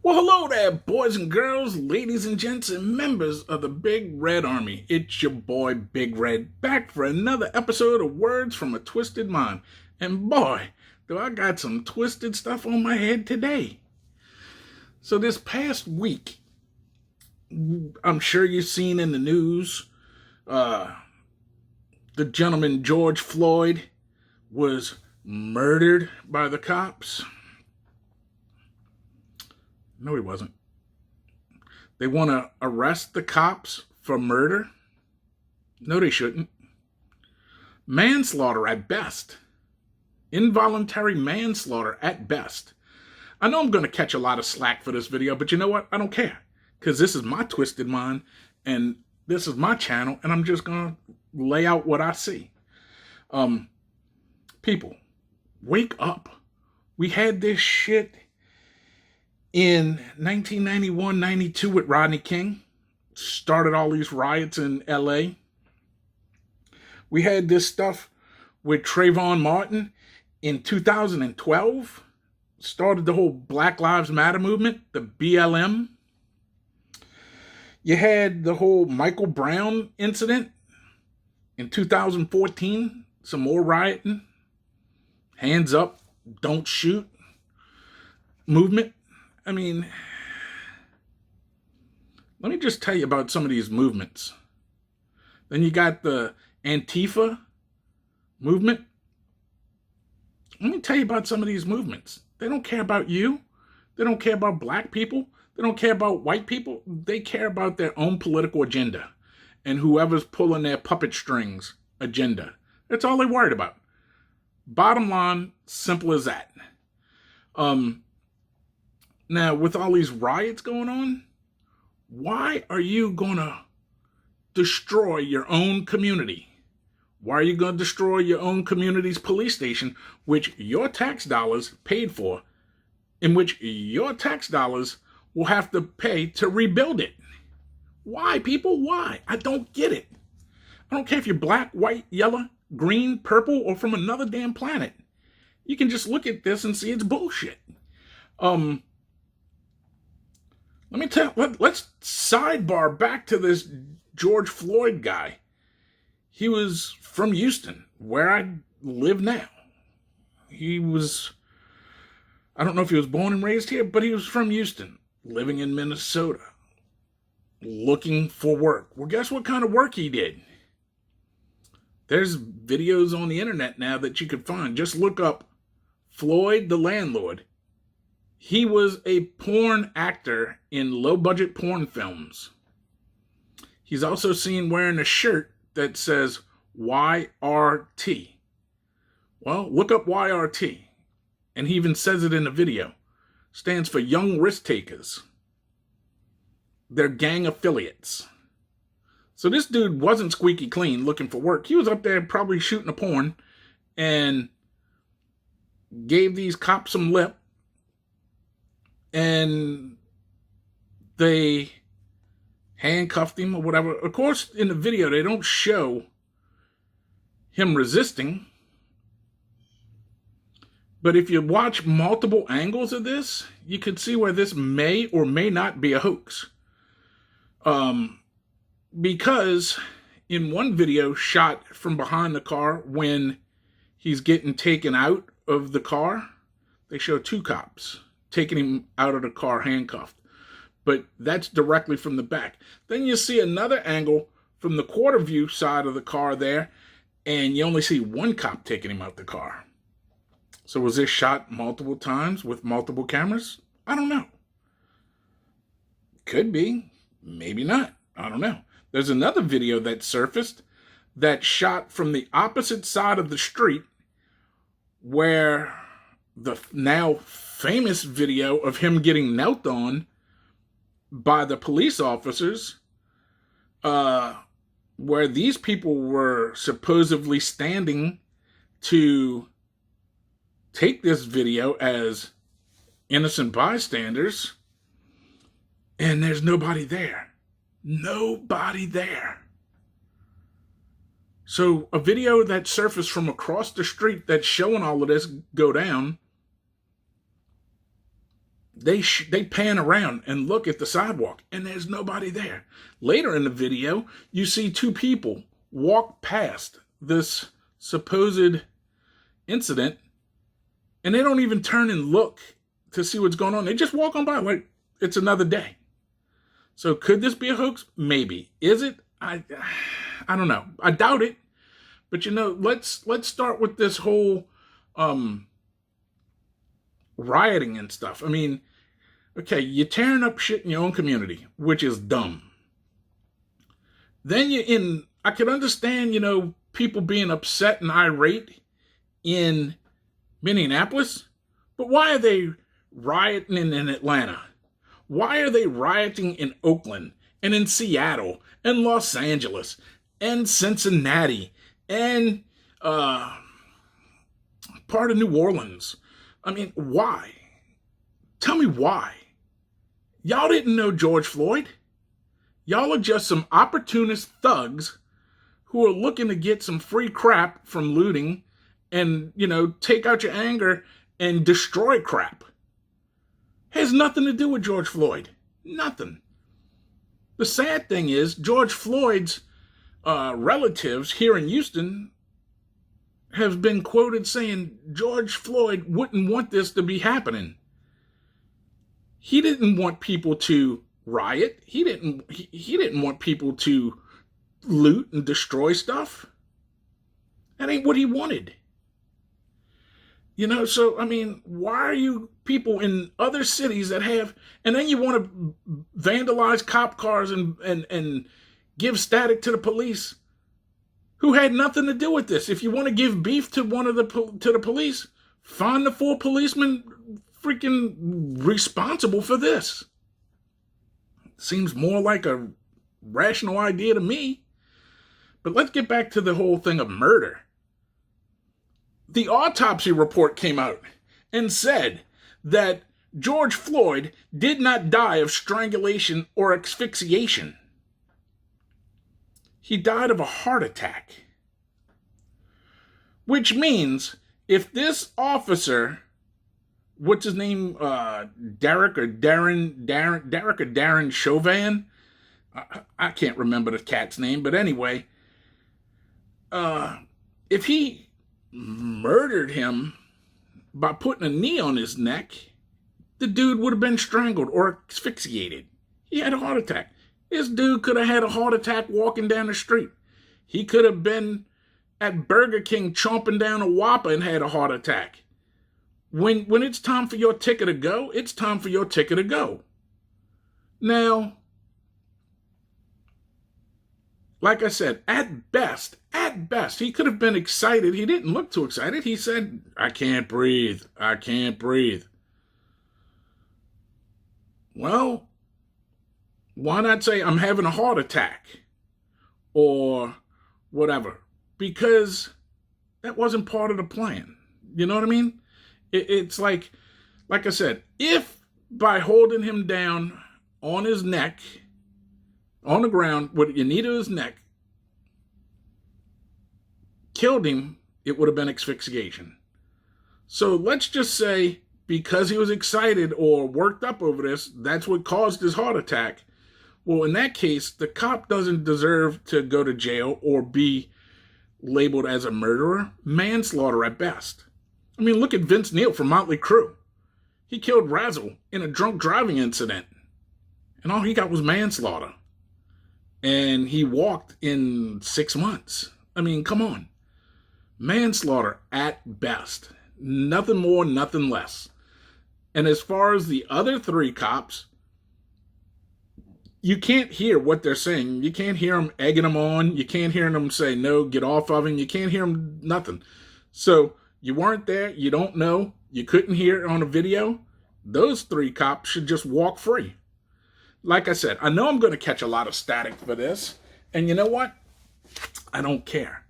Well, hello there, boys and girls, ladies and gents, and members of the Big Red Army. It's your boy, Big Red, back for another episode of Words from a Twisted Mind. And boy, do I got some twisted stuff on my head today. So this past week, I'm sure you've seen in the news, the gentleman George Floyd was murdered by the cops. No, he wasn't. They want to arrest the cops for murder? No, they shouldn't. Manslaughter at best. Involuntary manslaughter at best. I know I'm going to catch a lot of slack for this video, but you know what? I don't care. Because this is my twisted mind, and this is my channel, and I'm just going to lay out what I see. People, wake up. We had this shit in 1991-92 with Rodney King. Started all these riots in LA. We had this stuff with Trayvon Martin in 2012. Started the whole Black Lives Matter movement, the BLM. You had the whole Michael Brown incident in 2014. Some more rioting. Hands up, don't shoot movement. I mean, let me just tell you about some of these movements. Then you got the Antifa movement. Let me tell you about some of these movements. They don't care about you. They don't care about black people. They don't care about white people. They care about their own political agenda and whoever's pulling their puppet strings agenda. That's all they're worried about. Bottom line, simple as that. Now, with all these riots going on, why are you going to destroy your own community? Why are you going to destroy your own community's police station, which your tax dollars paid for, in which your tax dollars will have to pay to rebuild it? Why, people? Why? I don't get it. I don't care if you're black, white, yellow, green, purple, or from another damn planet. You can just look at this and see it's bullshit. Let's sidebar back to this George Floyd guy. He was from Houston, where I live now. I don't know if he was born and raised here, but he was from Houston, living in Minnesota, looking for work. Well, guess what kind of work he did? There's videos on the internet now that you could find. Just look up Floyd the Landlord. He was a porn actor in low-budget porn films. He's also seen wearing a shirt that says YRT. Well, look up YRT. And he even says it in the video. Stands for Young Risk Takers. They're gang affiliates. So this dude wasn't squeaky clean looking for work. He was up there probably shooting a porn and gave these cops some lip. And they handcuffed him or whatever. Of course, in the video, they don't show him resisting. But if you watch multiple angles of this, you can see where this may or may not be a hoax. Because in one video shot from behind the car when he's getting taken out of the car, they show two cops taking him out of the car handcuffed. But that's directly from the back. Then you see another angle from the quarter view side of the car there, and you only see one cop taking him out the car. So was this shot multiple times with multiple cameras? I don't know. Could be. Maybe not. I don't know. There's another video that surfaced that shot from the opposite side of the street where the now famous video of him getting knelt on by the police officers, where these people were supposedly standing to take this video as innocent bystanders, and there's nobody there. Nobody there. So a video that surfaced from across the street that's showing all of this go down they pan around and look at the sidewalk, and there's nobody there. Later in the video, you see two people walk past this supposed incident, and they don't even turn and look to see what's going on. They just walk on by like it's another day. So could this be a hoax? Maybe. Is it? I don't know. I doubt it. But let's start with this whole rioting and stuff. I mean, okay, you're tearing up shit in your own community, which is dumb. Then I could understand, people being upset and irate in Minneapolis, but why are they rioting in Atlanta? Why are they rioting in Oakland and in Seattle and Los Angeles and Cincinnati and part of New Orleans? I mean, why? Tell me why. Y'all didn't know George Floyd. Y'all are just some opportunist thugs who are looking to get some free crap from looting and, take out your anger and destroy crap. Has nothing to do with George Floyd. Nothing. The sad thing is, George Floyd's relatives here in Houston have been quoted saying George Floyd wouldn't want this to be happening. He didn't want people to riot. He didn't want people to loot and destroy stuff. That ain't what he wanted. So, I mean, why are you people in other cities that have, and then you want to vandalize cop cars and give static to the police who had nothing to do with this? If you want to give beef to the police, find the 4 policemen freaking responsible for this. Seems more like a rational idea to me. But let's get back to the whole thing of murder. The autopsy report came out and said that George Floyd did not die of strangulation or asphyxiation. He died of a heart attack. Which means if this officer, what's his name, Darren Chauvin, I can't remember the cat's name, but anyway, if he murdered him by putting a knee on his neck, the dude would have been strangled or asphyxiated. He had a heart attack. This dude could have had a heart attack walking down the street. He could have been at Burger King chomping down a Whopper and had a heart attack. When it's time for your ticket to go, it's time for your ticket to go. Now, like I said, at best, he could have been excited. He didn't look too excited. He said, I can't breathe. Well, why not say I'm having a heart attack or whatever? Because that wasn't part of the plan. You know what I mean? It's like I said, if by holding him down on his neck, on the ground, with your knee to his neck, killed him, it would have been asphyxiation. So let's just say because he was excited or worked up over this, that's what caused his heart attack. Well, in that case, the cop doesn't deserve to go to jail or be labeled as a murderer. Manslaughter at best. I mean, look at Vince Neil from Motley Crue. He killed Razzle in a drunk driving incident, and all he got was manslaughter. And he walked in 6 months. I mean, come on. Manslaughter at best. Nothing more, nothing less. And as far as the other 3 cops, you can't hear what they're saying. You can't hear them egging them on. You can't hear them say, no, get off of him. You can't hear them, nothing. So you weren't there. You don't know. You couldn't hear it on a video. Those 3 cops should just walk free. Like I said, I know I'm going to catch a lot of static for this. And you know what? I don't care.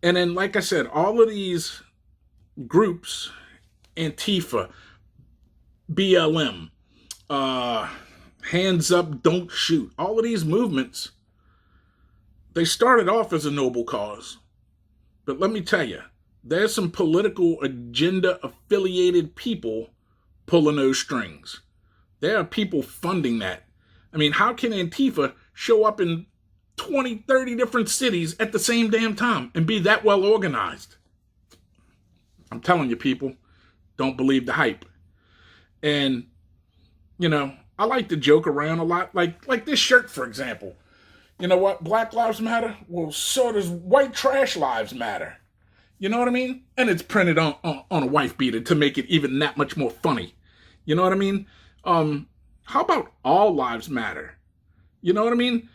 And then, like I said, all of these groups, Antifa, BLM, Hands Up, Don't Shoot, all of these movements, they started off as a noble cause. But let me tell you, there's some political agenda affiliated people pulling those strings. There are people funding that. I mean, how can Antifa show up in 20, 30 different cities at the same damn time and be that well organized? I'm telling you, people, don't believe the hype. And, you know, I like to joke around a lot. Like this shirt, for example. You know what? Black lives matter? Well, so does white trash lives matter. You know what I mean? And it's printed on a wife beater to make it even that much more funny. You know what I mean? How about all lives matter? You know what I mean?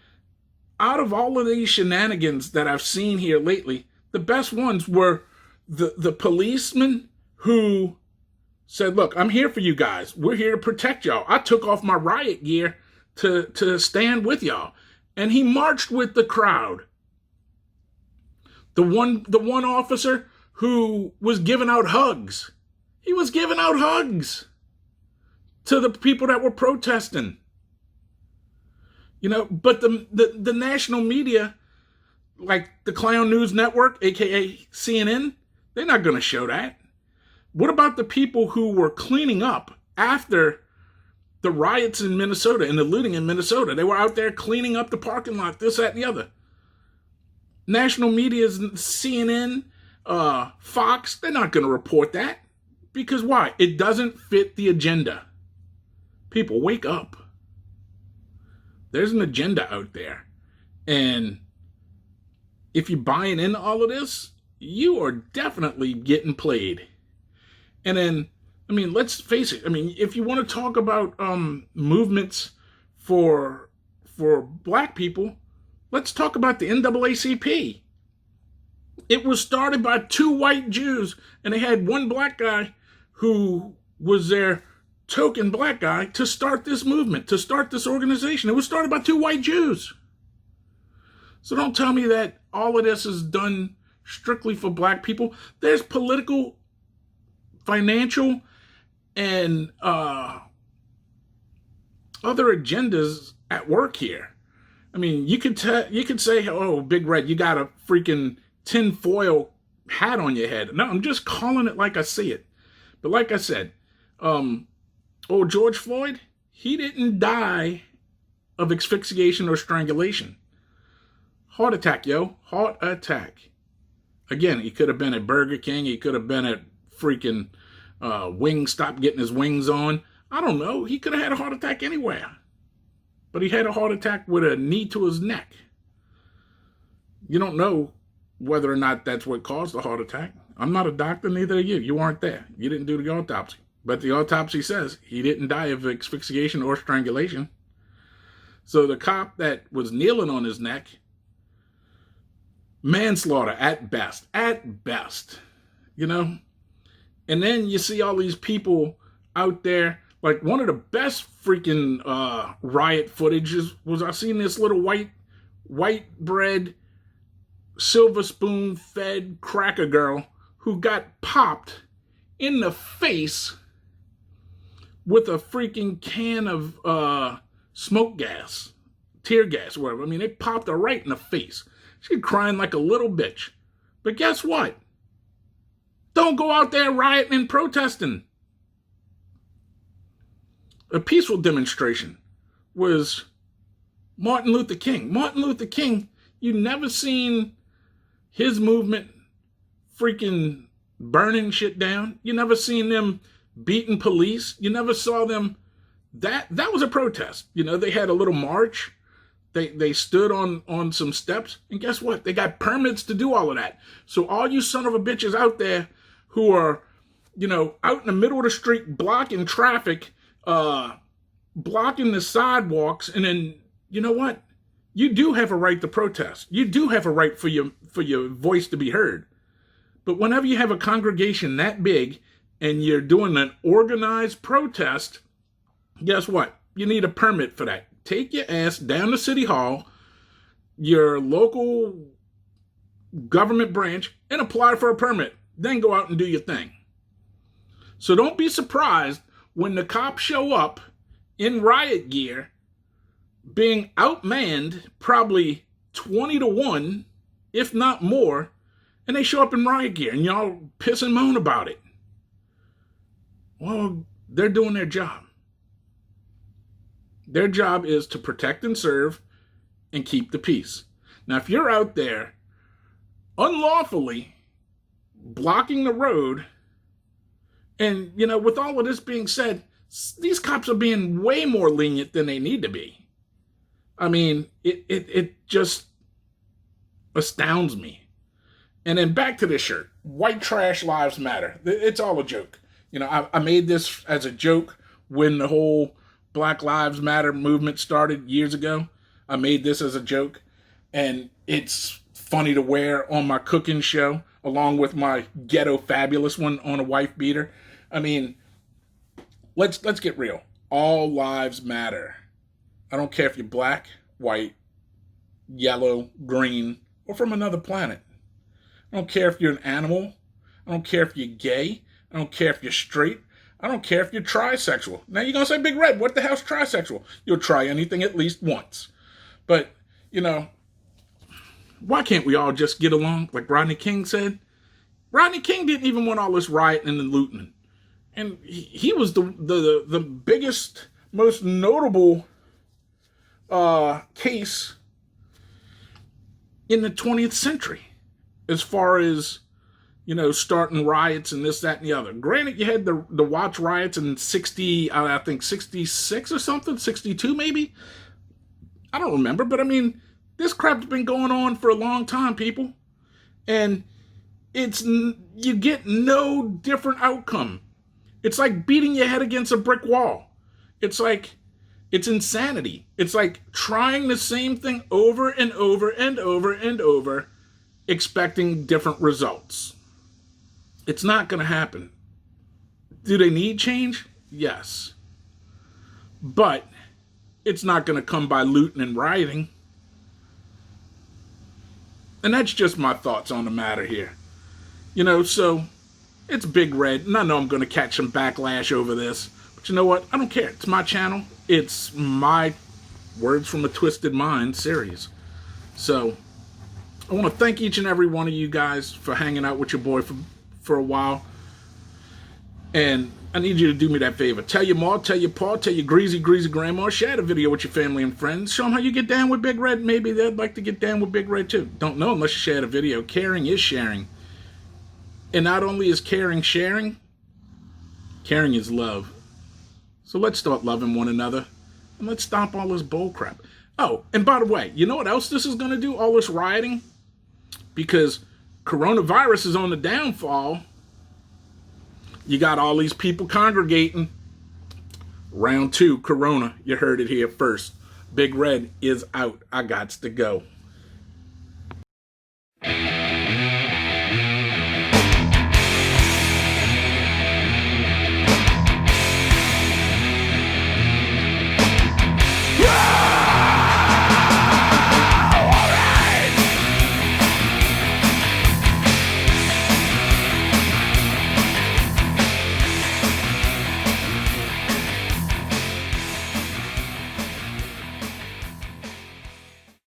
Out of all of these shenanigans that I've seen here lately, the best ones were the policeman who said, look, I'm here for you guys. We're here to protect y'all. I took off my riot gear to stand with y'all. And he marched with the crowd. The one officer who was giving out hugs. He was giving out hugs to the people that were protesting. You know, but the national media, like the Clown News Network, aka CNN, they're not going to show that. What about the people who were cleaning up after the riots in Minnesota and the looting in Minnesota? They were out there cleaning up the parking lot, this, that, and the other. National media, CNN, Fox, they're not going to report that. Because why? It doesn't fit the agenda. People, wake up. There's an agenda out there. And if you're buying into all of this, you are definitely getting played. And then, I mean, let's face it. I mean, if you want to talk about movements for black people, let's talk about the NAACP. It was started by 2 white Jews, and they had one black guy who was their token black guy to start this movement, to start this organization. It was started by 2 white Jews. So don't tell me that all of this is done strictly for black people. There's political, financial, and other agendas at work here. I mean, you could say, oh, Big Red, you got a freaking tinfoil hat on your head. No, I'm just calling it like I see it. But like I said, George Floyd, he didn't die of asphyxiation or strangulation. Heart attack, yo. Heart attack. Again, he could have been at Burger King. He could have been at freaking Wingstop getting his wings on. I don't know. He could have had a heart attack anywhere. But he had a heart attack with a knee to his neck. You don't know whether or not that's what caused the heart attack. I'm not a doctor, neither are you. You weren't there. You didn't do the autopsy. But the autopsy says he didn't die of asphyxiation or strangulation. So the cop that was kneeling on his neck, manslaughter at best, you know? And then you see all these people out there. Like, one of the best freaking riot footages was I seen this little white bread, silver spoon fed cracker girl who got popped in the face with a freaking can of smoke gas, tear gas, whatever. I mean, they popped her right in the face. She's crying like a little bitch. But guess what? Don't go out there rioting and protesting. A peaceful demonstration was Martin Luther King. Martin Luther King, you never seen his movement freaking burning shit down. You never seen them beating police. You never saw them. That was a protest. You know, they had a little march. They stood on some steps. And guess what? They got permits to do all of that. So all you son of a bitches out there who are, you know, out in the middle of the street blocking traffic, blocking the sidewalks, and then, you know what? You do have a right to protest. You do have a right for your voice to be heard. But whenever you have a congregation that big and you're doing an organized protest, guess what? You need a permit for that. Take your ass down to City Hall, your local government branch, and apply for a permit. Then go out and do your thing. So don't be surprised when the cops show up in riot gear, being outmanned probably 20-1, if not more, and they show up in riot gear and y'all piss and moan about it. Well, they're doing their job. Their job is to protect and serve and keep the peace. Now, if you're out there unlawfully blocking the road, and, you know, with all of this being said, these cops are being way more lenient than they need to be. I mean, it just astounds me. And then back to this shirt. White trash lives matter. It's all a joke. You know, I made this as a joke when the whole Black Lives Matter movement started years ago. I made this as a joke. And it's funny to wear on my cooking show, along with my ghetto fabulous one on a wife beater. I mean, let's get real. All lives matter. I don't care if you're black, white, yellow, green, or from another planet. I don't care if you're an animal. I don't care if you're gay. I don't care if you're straight. I don't care if you're trisexual. Now you're going to say, Big Red, what the hell's trisexual? You'll try anything at least once. But, you know, why can't we all just get along like Rodney King said? Rodney King didn't even want all this rioting and looting. And he was the biggest, most notable case in the 20th century as far as, you know, starting riots and this, that, and the other. Granted, you had the Watts riots in 66 or something, 62 maybe? I don't remember, but I mean, this crap's been going on for a long time, people. And you get no different outcome. It's like beating your head against a brick wall. It's insanity. It's like trying the same thing over and over and over and over, expecting different results. It's not going to happen. Do they need change? Yes. But it's not going to come by looting and rioting. And that's just my thoughts on the matter here. You know, so it's Big Red, and I know I'm going to catch some backlash over this. But you know what? I don't care. It's my channel. It's my Words from a Twisted Mind series. So I want to thank each and every one of you guys for hanging out with your boy for a while. And I need you to do me that favor. Tell your ma, tell your pa, tell your greasy grandma, share the video with your family and friends. Show them how you get down with Big Red. Maybe they'd like to get down with Big Red too. Don't know unless you share the video. Caring is sharing. And not only is caring sharing, caring is love. So let's start loving one another. And let's stop all this bull crap. Oh, and by the way, you know what else this is going to do? All this rioting? Because coronavirus is on the downfall. You got all these people congregating. Round 2, Corona. You heard it here first. Big Red is out. I gots to go.